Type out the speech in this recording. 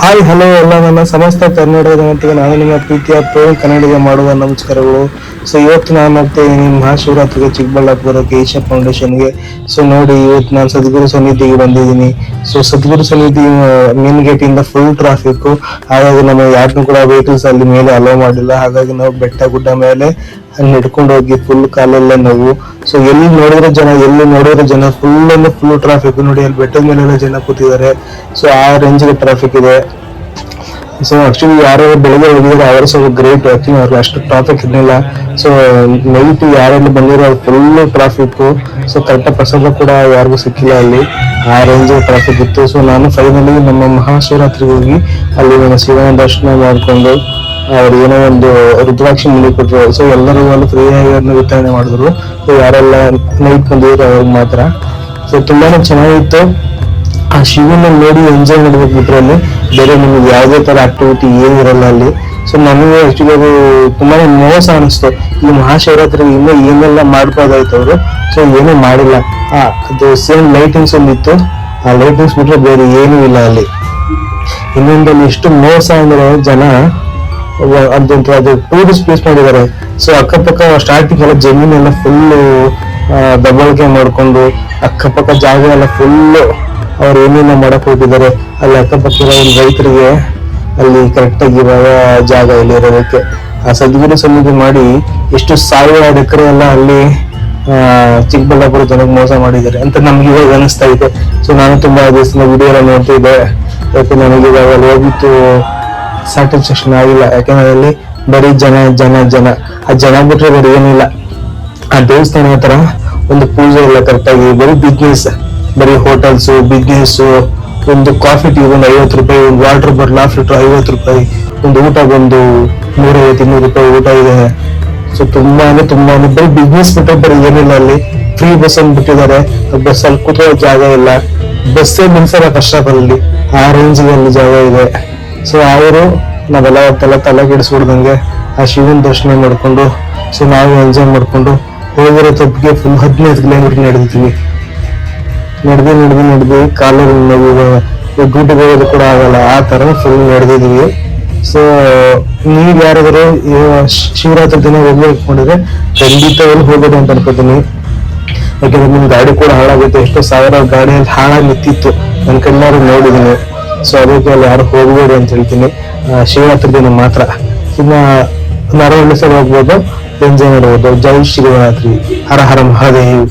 Hi hello ಎಲ್ಲ ನನ್ನ ಸಮಸ್ತ ಕನ್ನಡದ ಮಟ್ಟಿಗೆ ನಾನು ನಿಮ್ಮ ಪ್ರೀತಿಯ ಪ್ರವೀಣ್ ಕನ್ನಡಿಗ ಮಾಡುವ ನಮಸ್ಕಾರಗಳು. ಸೊ ಇವತ್ತು ನಾನು ಮತ್ತೆ ಮಹಾಶಿವರಾತ್ರಿಗೆ ಚಿಕ್ಕಬಳ್ಳಾಪುರಕ್ಕೆ ಈಶಾ ಫೌಂಡೇಶನ್ಗೆ. ಸೊ ನೋಡಿ, ಇವತ್ತು ನಾನು ಸದ್ಗುರು ಸನ್ನಿಧಿಗೆ ಬಂದಿದ್ದೀನಿ. ಸೊ ಸದ್ಗುರು ಸನ್ನಿಧಿ ಮೇನ್ ಗೇಟ್ ಇಂದ ಫುಲ್ ಟ್ರಾಫಿಕ್. ಹಾಗಾಗಿ ನಮ್ಮ ಯಾರನ್ನು ಕೂಡ ವೆಹಿಕಲ್ಸ್ ಅಲ್ಲಿ ಮೇಲೆ ಅಲೋ ಮಾಡಿಲ್ಲ. ಹಾಗಾಗಿ ನಾವು ಬೆಟ್ಟ ಗುಡ್ಡ ಮೇಲೆ ನಡ್ಕೊಂಡು ಹೋಗಿ ಫುಲ್ ಕಾಲೆಲ್ಲ ನೋವು. ಸೊ ಎಲ್ಲಿ ನೋಡಿದ್ರೆ ಜನ ಫುಲ್ ಟ್ರಾಫಿಕ್. ನೋಡಿ, ಅಲ್ಲಿ ಬೆಟ್ಟದ ಮೇಲೆಲ್ಲ ಜನ ಕೂತಿದ್ದಾರೆ. ಸೊ ಆ ರೇಂಜ್ಗೆ ಟ್ರಾಫಿಕ್ ಇದೆ. ಸೊ ಆಕ್ಚುಲಿ ಯಾರು ಬೆಳಿಗ್ಗೆ ಹೋಗಿದ್ರೆ ಅವರು ಸ್ವಲ್ಪ ಗ್ರೇಟ್. ಆಕ್ಚುಲಿ ಅವ್ರಿಗೆ ಅಷ್ಟು ಟ್ರಾಫಿಕ್ ಇರಲಿಲ್ಲ. ಸೊ ನೈಟ್ ಯಾರೆಲ್ಲ ಬಂದಿರೋ ಫುಲ್ ಟ್ರಾಫಿಕ್. ಸೊ ಕರೆಕ್ಟ್ ಪ್ರಸಾದ ಕೂಡ ಯಾರಿಗೂ ಸಿಕ್ಕಿಲ್ಲ ಅಲ್ಲಿ, ಆ ರೇಂಜ್ ಟ್ರಾಫಿಕ್ ಇತ್ತು. ಸೊ ನಾನು ಫೈನಲಿ ನಮ್ಮ ಮಹಾಶಿವರಾತ್ರಿಗೆ ಹೋಗಿ ಅಲ್ಲಿ ನನ್ನ ಶಿವನ ದರ್ಶನ ಮಾಡ್ಕೊಂಡು ಅವ್ರು ಏನೋ ಒಂದು ರುದ್ರಾಕ್ಷಿ ಮುಡಿ ಕೊಟ್ರು. ಸೊ ಎಲ್ಲರೂ ಅಲ್ಲಿ ಫ್ರೀ ಆಗಿ ವಿತರಣೆ ಮಾಡಿದ್ರು. ಸೊ ಯಾರೆಲ್ಲ ನೈಟ್ ಬಂದಿದ್ರು ಅವ್ರಿಗೆ ಮಾತ್ರ. ಸೊ ತುಂಬಾನೇ ಚೆನ್ನಾಗಿತ್ತು. ಆ ಶಿವನ ನೋಡಿ ಎಂಜಾಯ್ ಮಾಡ್ಬೇಕು ಬಿಟ್ರೆ ಅಲ್ಲಿ ಬೇರೆ ನಿಮ್ಗೆ ಯಾವುದೇ ತರ ಆಕ್ಟಿವಿಟಿ ಏನಿರಲ್ಲ ಅಲ್ಲಿ. ಸೊ ನನಗೆ ಆಕ್ಚುಲಿ ಅದು ತುಂಬಾನೇ ಮೋಸ ಅನಿಸ್ತು. ಈ ಮಹಾಶಿವರಾತ್ರಿ ಇನ್ನೂ ಏನೆಲ್ಲ ಮಾಡ್ಬೋದಾಯ್ತು ಅವರು. ಸೊ ಏನೂ ಮಾಡಿಲ್ಲ. ಅದು ಸೇಮ್ ಲೈಟಿಂಗ್ಸ್ ಒಂದಿತ್ತು, ಆ ಲೈಟಿಂಗ್ಸ್ ಬಿಟ್ರೆ ಬೇರೆ ಏನೂ ಇಲ್ಲ ಅಲ್ಲಿ. ಇನ್ನೊಂದಲ್ಲಿ ಎಷ್ಟು ಮೋಸ ಅಂದ್ರೆ ಜನ ಅದು ಟೂರಿಸ್ಟ್ ಪ್ಲೇಸ್ ಮಾಡಿದ್ದಾರೆ. ಸೊ ಅಕ್ಕಪಕ್ಕ ಸ್ಟಾರ್ಟಿಂಗ್ ಎಲ್ಲ ಜಮೀನೆಲ್ಲ ಫುಲ್ ದಬ್ಬಳಿಕೆ ಮಾಡ್ಕೊಂಡು ಅಕ್ಕಪಕ್ಕ ಜಾಗ ಎಲ್ಲ ಫುಲ್ ಅವ್ರು ಏನೇನ ಮಾಡಕ್ ಹೋಗಿದ್ದಾರೆ. ಅಲ್ಲಿ ಅಕ್ಕಪಕ್ಕ ರೈತರಿಗೆ ಅಲ್ಲಿ ಕರೆಕ್ಟ್ ಆಗಿ ಇವಾಗ ಜಾಗ ಇಲ್ಲಿ ಇರೋದಕ್ಕೆ ಆ ಸದ್ಗುರು ಸನ್ನಿಧಿ ಮಾಡಿ ಎಷ್ಟು ಸಾವಿರಾರು ಎಕರೆ ಎಲ್ಲ ಅಲ್ಲಿ ಚಿಕ್ಕಬಳ್ಳಾಪುರ ಜನಕ್ಕೆ ಮೋಸ ಮಾಡಿದ್ದಾರೆ ಅಂತ ನಮ್ಗೆ ಇವಾಗ ಅನಿಸ್ತಾ ಇದೆ. ಸೊ ನಾನು ತುಂಬಾ ದಿವಸ ವಿಡಿಯೋ ಎಲ್ಲ ನೋಡ್ತಾ ಇದ್ದೆ. ಯಾಕೆ ನನಗೆ ಇವಾಗ ಅಲ್ಲಿ ಹೋಗಿತ್ತು ಸ್ಯಾಟಿಸ್ಫ್ಯಾಕ್ಷನ್ ಆಗಿಲ್ಲ. ಯಾಕಂದ್ರೆ ಅಲ್ಲಿ ಬರೀ ಜನ ಆ ಜನ ಬಿಟ್ರೆ ಬರೀ ಏನಿಲ್ಲ. ಆ ದೇವಸ್ಥಾನ ಹತ್ರ ಒಂದು ಪೂಜೆ ಇಲ್ಲ ಕರೆಕ್ಟಾಗಿ, ಬರೀ ಬಿಸ್ನೆಸ್, ಬರೀ ಹೋಟೆಲ್ಸ್ ಬಿಸ್ನೆಸ್. ಒಂದು ಕಾಫಿ ಟೀ ಒಂದು 50 ರೂಪಾಯಿ, ಒಂದು ವಾಟರ್ ಬಾಟಲ್ ಹಾಫ್ ಲೀಟರ್ 50 ರೂಪಾಯಿ, ಒಂದು ಊಟ ಬಂದು 150-200 ರೂಪಾಯಿ ಊಟ ಇದೆ. ಸೊ ತುಂಬಾ ಬರೀ ಬಿಸ್ನೆಸ್ ಬಿಟ್ಟರೆ ಬರೀ ಏನಿಲ್ಲ ಅಲ್ಲಿ. ಫ್ರೀ ಬಸ್ ಅನ್ನು ಬಿಟ್ಟಿದ್ದಾರೆ. ಬಸ್ ಅಲ್ಲಿ ಕೂತ್ಕೊಳ್ಳೋ ಜಾಗ ಇಲ್ಲ, ಬಸ್ಸೇ ನಿಲ್ಸಲ್ಲ ಕಷ್ಟ ಅಲ್ಲಿ, ಆ ರೇಂಜ್ಗೆ ಅಲ್ಲಿ ಜಾಗ ಇದೆ. ಸೊ ಅವರು ನಾವೆಲ್ಲ ಹೊತ್ತೆಲ್ಲ ತಲೆ ಕೆಡಿಸ್ಬಿಡ್ದಂಗೆ ಆ ಶಿವನ ದರ್ಶನ ಮಾಡ್ಕೊಂಡು, ಸೊ ನಾವು ಎಂಜಾಯ್ ಮಾಡ್ಕೊಂಡು ಹೋಗಿರೋ ತಪ್ಪಿಗೆ ಫುಲ್ 15 ಕಿಲೋಮೀಟರ್ ನಡೆದು ಕಾಲಲ್ಲಿ ನಾವು ಡ್ಯೂಟಿಗೆ ಹೋಗೋದು ಕೂಡ ಆಗಲ್ಲ, ಆ ತರ ಫುಲ್ ನಡೆದಿದ್ವಿ. ಸೊ ನೀವ್ ಯಾರಾದ್ರೂ ಶಿವರಾತ್ರಿ ದಿನ ಹೋಗ್ಬೇಕು ಅನ್ಕೊಂಡಿದ್ರೆ ಖಂಡಿತವಾಗಿ ಹೋಗೋದು ಅಂತ ಅನ್ಕೋತೀನಿ. ಯಾಕಂದ್ರೆ ನಿಮ್ ಗಾಡಿ ಕೂಡ ಹಾಳಾಗುತ್ತೆ. ಎಷ್ಟೋ ಸಾವಿರ ಗಾಡಿಯಲ್ಲಿ ಹಾಳಾಗಿ ನಿಂತಿತ್ತು, ನನ್ನ ಕಣ್ಣಾರು ನೋಡಿದೀನಿ. ಸೊ ಅದಕ್ಕೆ ಅಲ್ಲಿ ಯಾರು ಹೋಗ್ಬೇಡಿ ಅಂತ ಹೇಳ್ತೀನಿ. ಶಿವರಾತ್ರಿ ದಿನ ಮಾತ್ರ. ಇನ್ನ ನರವಳ್ಳಿ ಸಲ ಹೋಗ್ಬೋದು, ಎಂಜಾಯ್ ಮಾಡ್ಬೋದು. ಜೈ ಶಿವರಾತ್ರಿ, ಹರ ಹರ ಮಹಾದೇವ್.